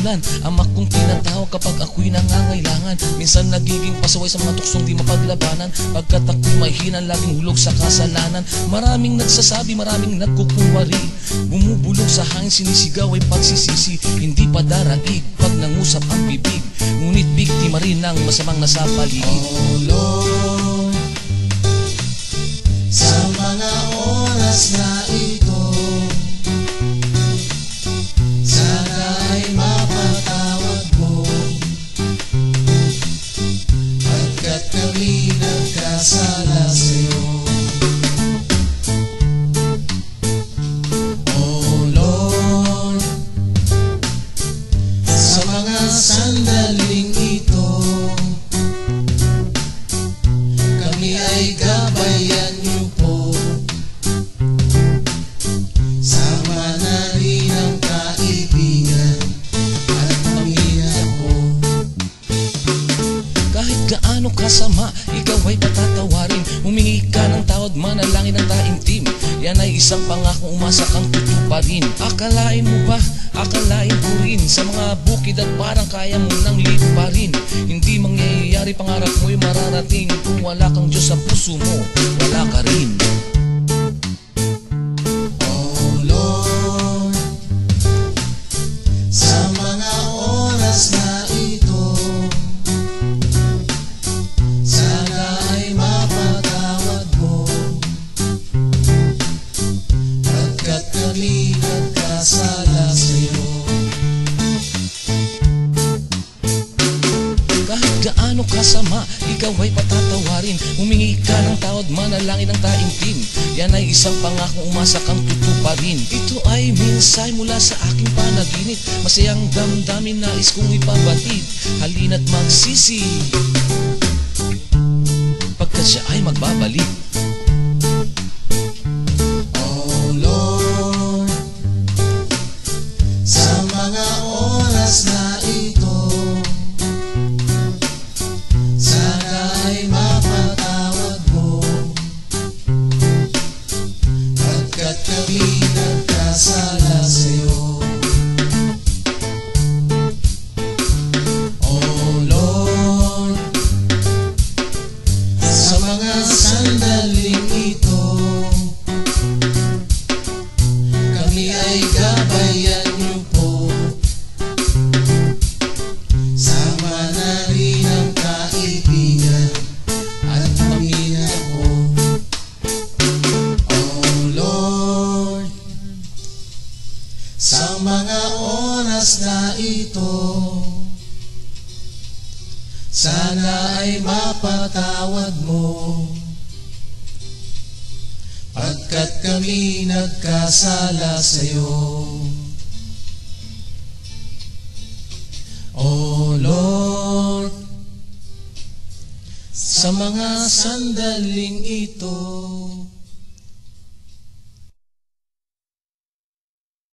dahilan, ama kong tinatawag kapag ako'y nangangailangan. Minsan nagiging pasaway sa mga tuksong di mapaglabanan, pagkat ako'y mahina, laging hulog sa kasalanan. Maraming nagsasabi, maraming nagkukumari, bumubulong sa hangin, sinisigaw ay pagsisisi. Hindi pa daraig pag nangusap ang bibig, ngunit biktima rin ng masamang nasa paligid. Oh Lord, sa mga oras na ito, sana ay mapatawad mo, pagkat kami nagkasala sa'yo. Oh Lord, sa mga sandaling ito, kami ay gabayan niyo po, sama na rin ang kaibigan at pamilya ko. Kahit gaano kasama, ikaw ay patatawarin. Humingi ka ng tawad, manalangin ng taimtim. Yan ay isang pangakong umasa kang tutuparin. Akalain mo ba, akalain ko rin, sa mga bukid at parang kaya mo nang liparin. Hindi mangyayari, pangarap mo'y mararating. Kung wala kang Diyos sa puso mo, wala ka rin. Oh Lord, sa mga oras na ito, sana ay mapatawad mo, pagkat kami nagkasala sa'yo. Kahit gaano kasama, ikaw ay patatawarin. Humingi ka ng tawad, manalangin ng taimtim. Yan ay isang pangakong umasa kang tutuparin. Ito ay minsay mula sa aking panaginip, masayang damdamin nais kong ipabatid. Halina't magsisi, pagkat siya ay magbabalik. Oh Lord, sa mga oras na ito, sana ay mapatawad mo, pagkat kami nagkasala sa'yo. Oh Lord, sa mga sandaling ito, kami ay gabayan niyo po, sama na rin ang kaibigan at pamilya ko. Oh Lord, sa mga oras na ito, sana ay mapatawad mo, pagkat kami nagkasala sa'yo. Oh Lord, sa mga sandaling ito,